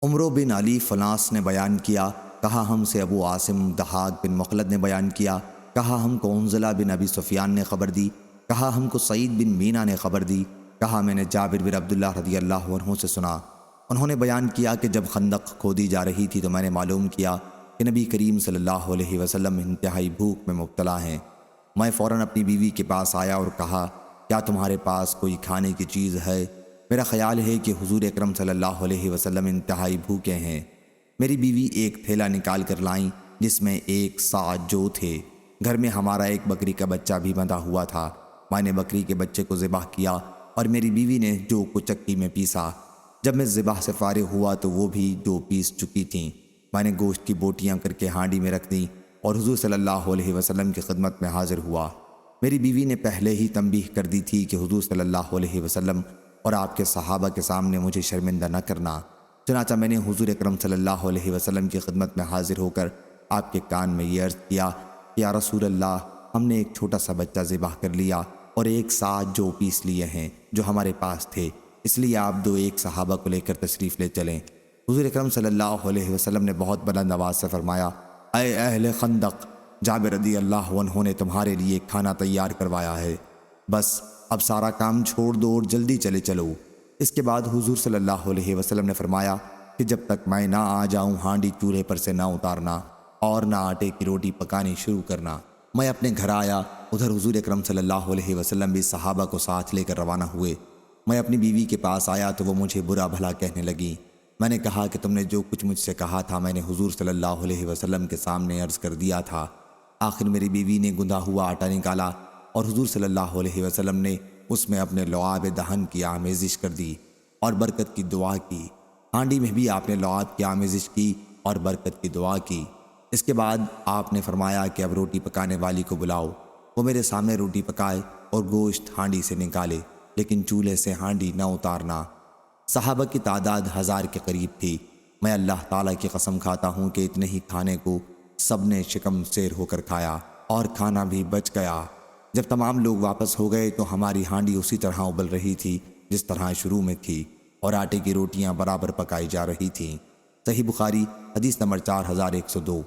عمرو بن علی flaws نے بیان کیا، کہا ہم سے ابو عاصم دحاق بن مخلد نے بیان کیا، کہا ہم کو انزلہ بن ابی سفیان نے خبر دی، کہا ہم کو سعید بن مینا نے خبر دی، کہا میں نے جابر بن عبداللہ رضی اللہ عنہ سے سنا۔ انہوں نے بیان کیا کہ جب خندق کھودی جا رہی تھی تو میں نے معلوم کیا کہ نبی کریم صلی اللہ علیہ وسلم انتہائی بھوک میں مبتلا ہیں۔ میں فوراً اپنی بیوی کے پاس آیا اور کہا، کیا تمہارے پاس کوئی کھانے کی چیز ہے؟ میرا خیال ہے کہ حضور اکرم صلی اللہ علیہ وسلم انتہائی بھوکے ہیں۔ میری بیوی ایک تھیلا نکال کر لائیں جس میں 1 صاع جو تھے۔ گھر میں ہمارا ایک بکری کا بچہ بھی بندھا ہوا تھا۔ میں نے بکری کے بچے کو ذبح کیا اور میری بیوی نے جو کو چکی میں پیسا۔ جب میں ذبح سے فارغ ہوا تو وہ بھی جو پیس چکی تھیں۔ میں نے گوشت کی بوٹیاں کر کے ہانڈی میں رکھ دیں اور حضور صلی اللہ علیہ وسلم کی خدمت میں حاضر ہوا۔ میری بیوی نے پہلے ہی تنبیہ کر دی تھی کہ حضور صلی اللہ علیہ وسلم اور آپ کے صحابہ کے سامنے مجھے شرمندہ نہ کرنا۔ چنانچہ میں نے حضور اکرم صلی اللہ علیہ وسلم کی خدمت میں حاضر ہو کر آپ کے کان میں یہ عرض کیا کہ یا رسول اللہ، ہم نے ایک چھوٹا سا بچہ ذبح کر لیا اور 1 صاع جو پیس لیے ہیں جو ہمارے پاس تھے، اس لیے آپ 2 صحابہ کو لے کر تشریف لے چلیں۔ حضور اکرم صلی اللہ علیہ وسلم نے بہت بلند آواز سے فرمایا، اے اہل خندق، جابر رضی اللہ عنہ نے تمہارے لیے کھانا تیار کروایا ہے، بس اب سارا کام چھوڑ دو اور جلدی چلے چلو۔ اس کے بعد حضور صلی اللہ علیہ وسلم نے فرمایا کہ جب تک میں نہ آ جاؤں ہانڈی چولہے پر سے نہ اتارنا اور نہ آٹے کی روٹی پکانی شروع کرنا۔ میں اپنے گھر آیا، ادھر حضور اکرم صلی اللہ علیہ وسلم بھی صحابہ کو ساتھ لے کر روانہ ہوئے۔ میں اپنی بیوی کے پاس آیا تو وہ مجھے برا بھلا کہنے لگی۔ میں نے کہا کہ تم نے جو کچھ مجھ سے کہا تھا میں نے حضور صلی اللہ علیہ وسلم کے سامنے عرض کر دیا تھا۔ آخر میری بیوی نے گندھا ہوا آٹا نکالا اور حضور صلی اللہ علیہ وسلم نے اس میں اپنے لعاب دہن کی آمیزش کر دی اور برکت کی دعا کی۔ ہانڈی میں بھی آپ نے لعاب کی آمیزش کی اور برکت کی دعا کی۔ اس کے بعد آپ نے فرمایا کہ اب روٹی پکانے والی کو بلاؤ۔ وہ میرے سامنے روٹی پکائے اور گوشت ہانڈی سے نکالے، لیکن چولہے سے ہانڈی نہ اتارنا۔ صحابہ کی تعداد 1000 کے قریب تھی۔ میں اللہ تعالیٰ کی قسم کھاتا ہوں کہ اتنے ہی کھانے کو سب نے شکم سیر ہو کر کھایا اور کھانا بھی بچ گیا۔ جب تمام لوگ واپس ہو گئے تو ہماری ہانڈی اسی طرح ابل رہی تھی جس طرح شروع میں تھی اور آٹے کی روٹیاں برابر پکائی جا رہی تھیں۔ صحیح بخاری حدیث نمبر 4102۔